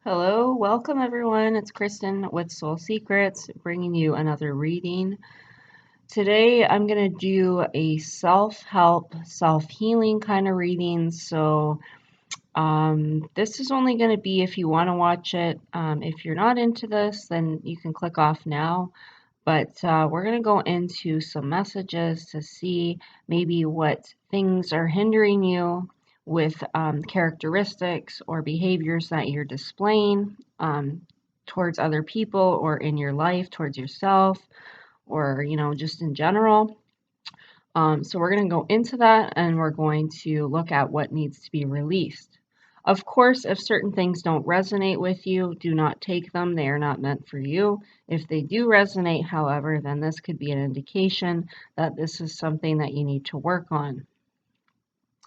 Hello, welcome everyone. It's Kristen with Soul Secrets, bringing you another reading. Today I'm going to do a self-help, self-healing kind of reading. This is only going to be if you want to watch it. If you're not into this, then you can click off now. But we're going to go into some messages to see maybe what things are hindering you with characteristics or behaviors that you're displaying towards other people or in your life, towards yourself, or, just in general. So we're going to go into that and we're going to look at what needs to be released. Of course, if certain things don't resonate with you, do not take them. They are not meant for you. If they do resonate, however, then this could be an indication that this is something that you need to work on.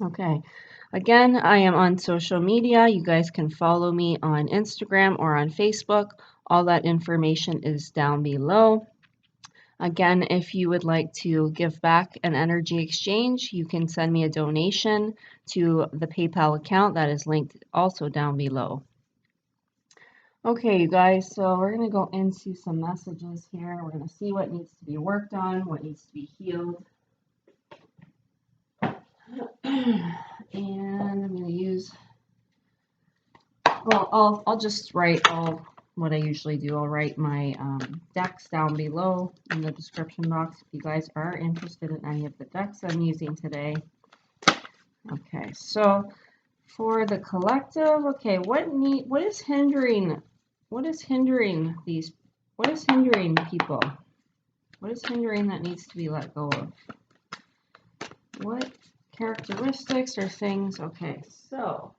Okay. Again, I am on social media. You guys can follow me on Instagram or on Facebook. All that information is down below. Again, if you would like to give back an energy exchange, you can send me a donation to the PayPal account that is linked also down below. Okay, you guys, so we're going to go into some messages here. We're going to see what needs to be worked on, what needs to be healed. And I'm going to use, well, I'll just write what I usually do. I'll write my decks down below in the description box if you guys are interested in any of the decks I'm using today. Okay, so for the collective, okay, what is hindering people? What is hindering that needs to be let go of? What characteristics or things? Okay, so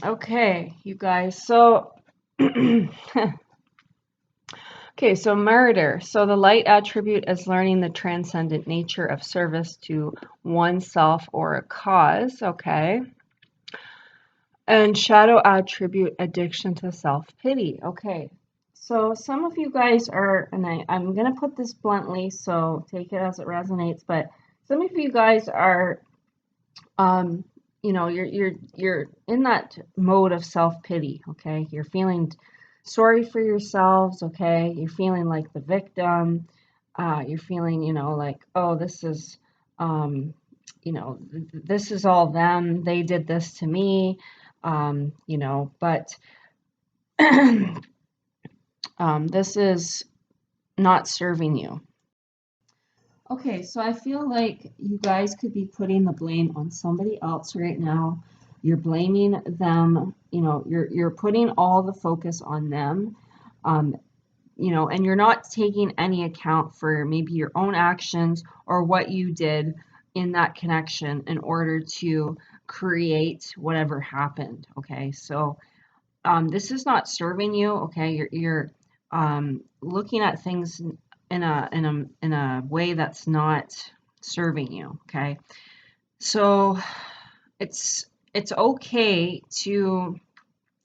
okay, you guys, so okay, so murder. So the light attribute is learning the transcendent nature of service to oneself or a cause, okay? And shadow attribute, addiction to self-pity. Okay, so some of you guys are, and I'm going to put this bluntly, so take it as it resonates, but some of you guys are, you're in that mode of self-pity, okay? You're feeling sorry for yourselves, okay? You're feeling like the victim. You're feeling, like, oh, this is, this is all them. They did this to me, but this is not serving you. Okay, so I feel like you guys could be putting the blame on somebody else right now. You're blaming them, you're putting all the focus on them, and you're not taking any account for maybe your own actions or what you did in that connection in order to create whatever happened. Okay, so this is not serving you. Okay, you're looking at things in a way that's not serving you. Okay, so it's okay to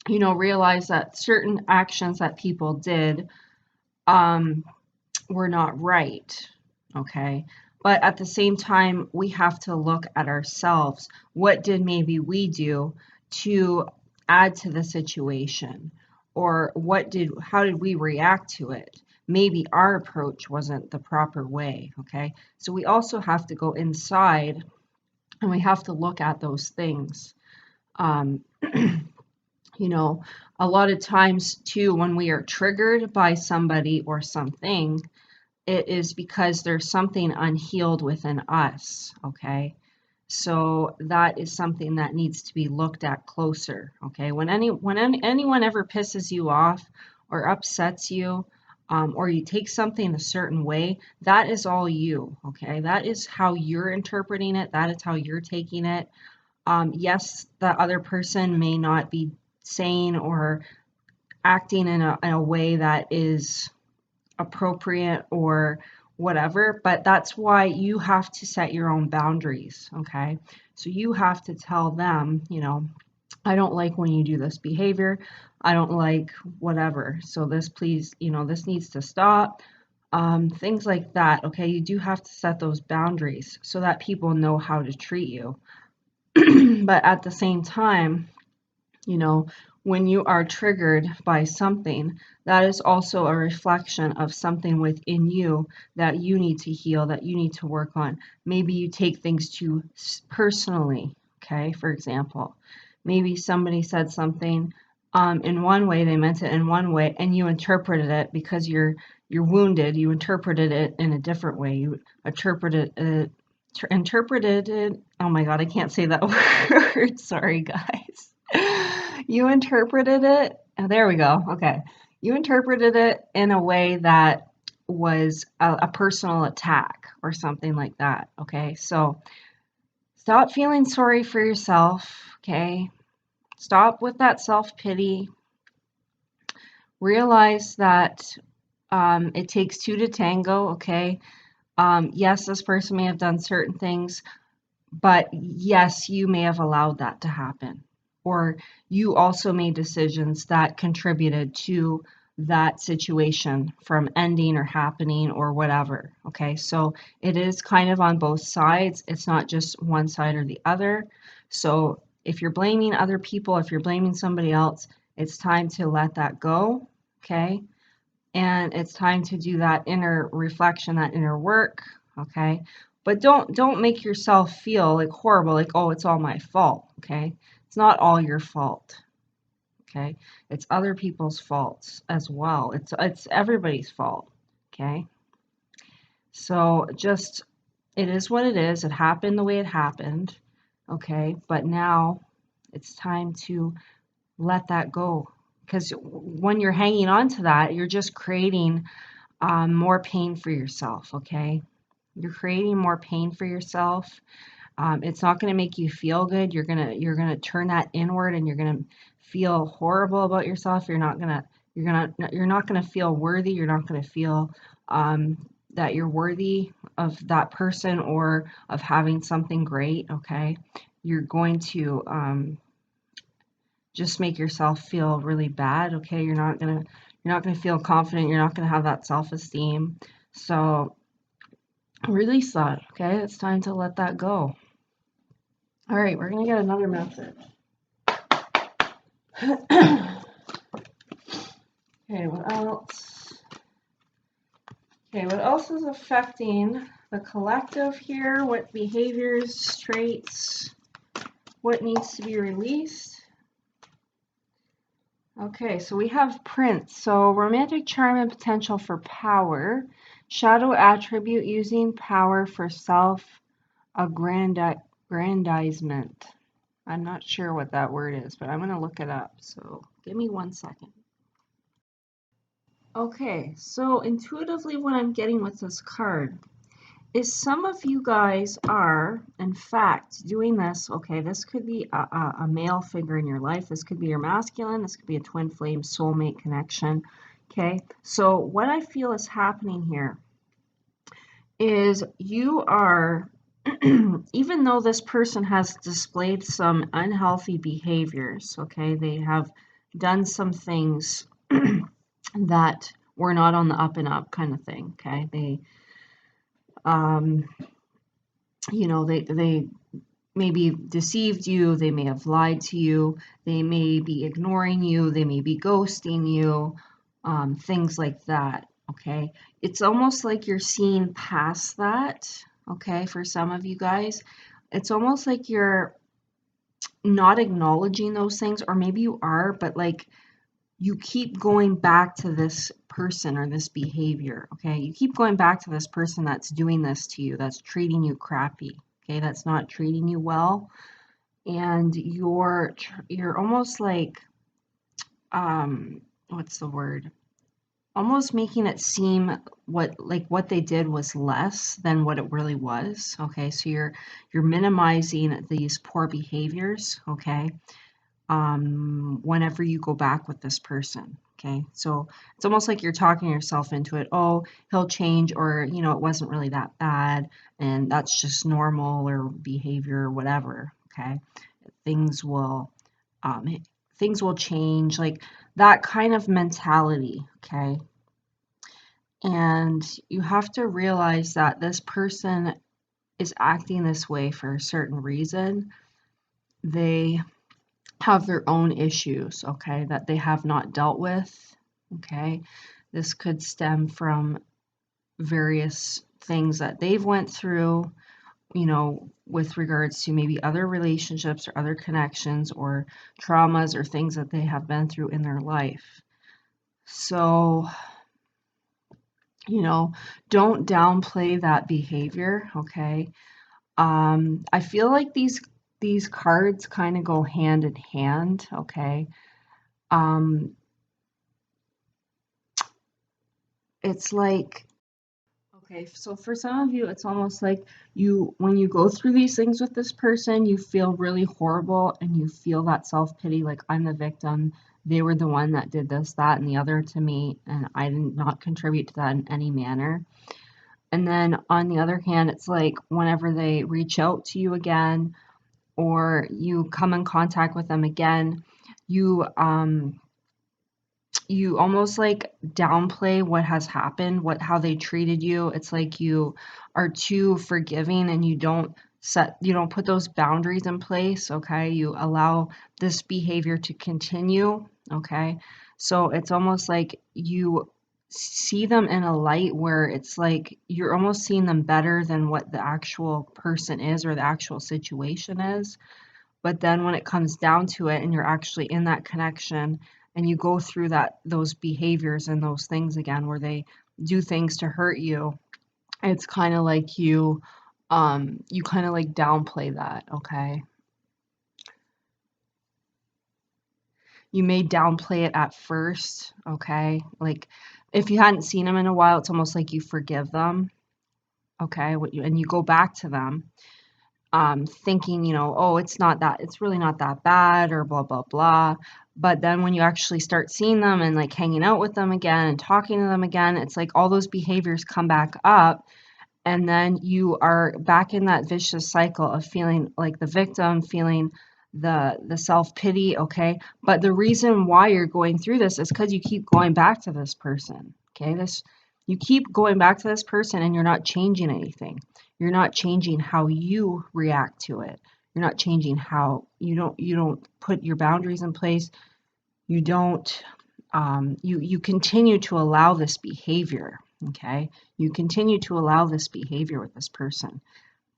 realize that certain actions that people did were not right. Okay, but at the same time we have to look at ourselves. What did maybe we do to add to the situation, or how did we react to it? Maybe our approach wasn't the proper way. Okay, so we also have to go inside and we have to look at those things. um, a lot of times too, when we are triggered by somebody or something, it is because there's something unhealed within us. Okay, so that is something that needs to be looked at closer. Okay, when anyone ever pisses you off or upsets you, or you take something a certain way, that is all you. Okay, that is how you're interpreting it. That is how you're taking it. Yes, the other person may not be saying or acting in a way that is appropriate or whatever, but that's why you have to set your own boundaries. Okay, so you have to tell them, I don't like when you do this behavior. I don't like whatever. So this, please, this needs to stop. things like that. Okay, you do have to set those boundaries so that people know how to treat you. But at the same time, you know, when you are triggered by something, that is also a reflection of something within you that you need to heal, that you need to work on. Maybe you take things too personally, okay? For example, maybe somebody said something in one way, they meant it in one way, and you interpreted it because you're wounded. You interpreted it in a different way. You interpreted it. Oh my God, I can't say that word. Sorry, guys. You interpreted it. Oh, there we go. Okay. You interpreted it in a way that was a personal attack or something like that. Okay. So stop feeling sorry for yourself. Okay. Stop with that self pity. Realize that it takes two to tango. Okay. Yes, this person may have done certain things, but yes, you may have allowed that to happen. Or you also made decisions that contributed to that situation from ending or happening or whatever. Okay, so it is kind of on both sides. It's not just one side or the other. So if you're blaming other people, if you're blaming somebody else, it's time to let that go. Okay, and it's time to do that inner reflection, that inner work. Okay, but don't make yourself feel like horrible, like, oh, it's all my fault. Okay, it's not all your fault. Okay, it's other people's faults as well. It's everybody's fault. Okay, so just, it is what it is. It happened the way it happened. Okay, but now it's time to let that go, because when you're hanging on to that, you're just creating more pain for yourself. Okay, you're creating more pain for yourself. It's not going to make you feel good. You're gonna turn that inward, and you're gonna feel horrible about yourself. You're not gonna feel worthy. You're not gonna feel that you're worthy of that person or of having something great. Okay, you're going to just make yourself feel really bad. Okay, you're not gonna feel confident. You're not gonna have that self-esteem. So release that. Okay, it's time to let that go. All right, we're gonna get another message. Okay, what else? Okay, what else is affecting the collective here? What behaviors, traits, what needs to be released? Okay, so we have Prince. So romantic charm and potential for power. Shadow attribute using power for self-aggrandizement. I'm not sure what that word is, but I'm going to look it up. So give me 1 second. Okay, so intuitively what I'm getting with this card is some of you guys are, in fact, doing this. Okay, this could be a male figure in your life. This could be your masculine. This could be a twin flame soulmate connection. Okay, so what I feel is happening here is you are, even though this person has displayed some unhealthy behaviors, okay, they have done some things that were not on the up and up kind of thing, okay, they, they maybe deceived you, they may have lied to you, they may be ignoring you, they may be ghosting you, things like that. Okay, it's almost like you're seeing past that. Okay, for some of you guys, it's almost like you're not acknowledging those things, or maybe you are, but like you keep going back to this person or this behavior. Okay, you keep going back to this person that's doing this to you, that's treating you crappy. Okay, that's not treating you well, and you're almost like what's the word? Almost making it seem what they did was less than what it really was. Okay, so you're minimizing these poor behaviors. Okay, whenever you go back with this person. Okay, so it's almost like you're talking yourself into it. Oh, he'll change, or it wasn't really that bad, and that's just normal or behavior or whatever. Okay, things will um, things will change, like that kind of mentality. Okay, And you have to realize that this person is acting this way for a certain reason. They have their own issues, okay, that they have not dealt with, okay? This could stem from various things that they've went through, with regards to maybe other relationships or other connections or traumas or things that they have been through in their life. So, don't downplay that behavior, okay? I feel like these cards kind of go hand in hand, okay? Um, it's like, okay, so for some of you, it's almost like when you go through these things with this person, you feel really horrible and you feel that self-pity, like I'm the victim. They were the one that did this, that, and the other to me, and I did not contribute to that in any manner. And then on the other hand, it's like whenever they reach out to you again or you come in contact with them again, you you almost like downplay what has happened, how they treated you. It's like you are too forgiving and you don't put those boundaries in place, okay? You allow this behavior to continue, okay? So it's almost like you see them in a light where it's like you're almost seeing them better than what the actual person is or the actual situation is. But then when it comes down to it and you're actually in that connection and you go through those behaviors and those things again where they do things to hurt you, it's kind of like you kind of like downplay that, okay? You may downplay it at first, okay? Like if you hadn't seen them in a while, it's almost like you forgive them, okay? And you go back to them thinking, oh, it's really not that bad or blah, blah, blah. But then when you actually start seeing them and like hanging out with them again and talking to them again, it's like all those behaviors come back up. And then you are back in that vicious cycle of feeling like the victim, feeling the self-pity, okay? But the reason why you're going through this is because you keep going back to this person, okay? You keep going back to this person and you're not changing anything. You're not changing how you react to it. You're not changing how you don't put your boundaries in place. You don't you continue to allow this behavior, okay? You continue to allow this behavior with this person.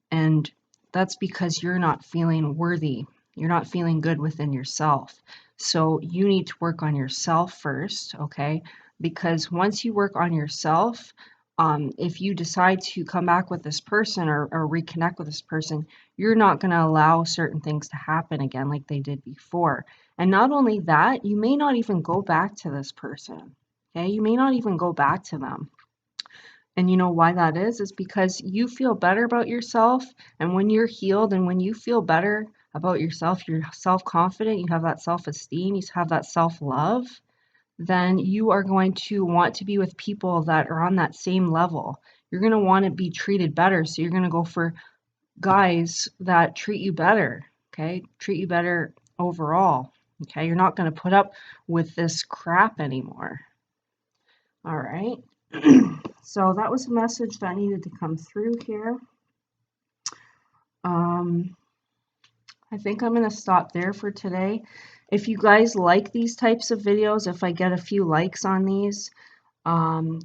And that's because you're not feeling worthy. You're not feeling good within yourself. So you need to work on yourself first, okay? Because once you work on yourself, if you decide to come back with this person or reconnect with this person, you're not going to allow certain things to happen again like they did before. And not only that, you may not even go back to this person. Okay, you may not even go back to them. And you know why that is because you feel better about yourself. And when you're healed and when you feel better about yourself, you're self confident, you have that self esteem, you have that self love, then you are going to want to be with people that are on that same level. You're going to want to be treated better. So you're going to go for guys that treat you better, okay? Treat you better overall, okay? You're not going to put up with this crap anymore. All right. So that was a message that needed to come through here. Um, I think I'm going to stop there for today. If you guys like these types of videos, if I get a few likes on these, um,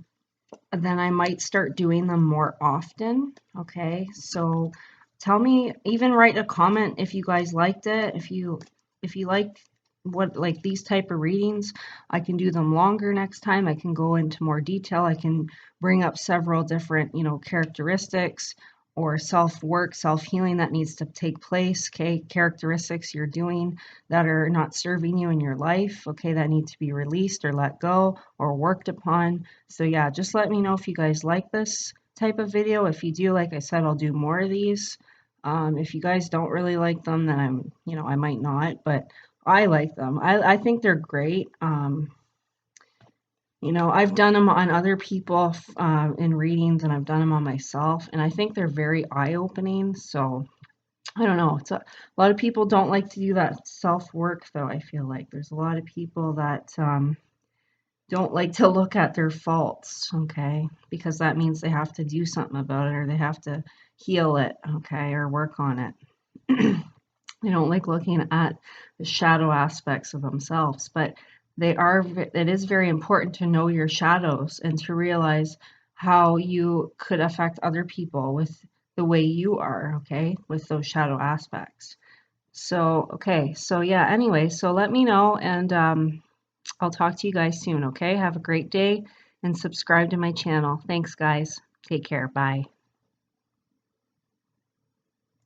then I might start doing them more often. Okay, so tell me, even write a comment if you guys liked it. If you like like these type of readings, I can do them longer next time. I can go into more detail. I can bring up several different, characteristics or self-work, self-healing that needs to take place, okay, characteristics you're doing that are not serving you in your life, okay, that need to be released or let go or worked upon. So yeah, just let me know if you guys like this type of video. If you do, like I said, I'll do more of these. If you guys don't really like them, then I might not, but I like them. I think they're great. I've done them on other people in readings, and I've done them on myself, and I think they're very eye-opening. So I don't know. A lot of people don't like to do that self-work, though. I feel like there's a lot of people that don't like to look at their faults, okay? Because that means they have to do something about it or they have to heal it, okay, or work on it. They don't like looking at the shadow aspects of themselves, but it is very important to know your shadows and to realize how you could affect other people with the way you are, okay, with those shadow aspects. So, okay, so yeah, anyway, so let me know and I'll talk to you guys soon, okay? Have a great day and subscribe to my channel. Thanks, guys. Take care. Bye.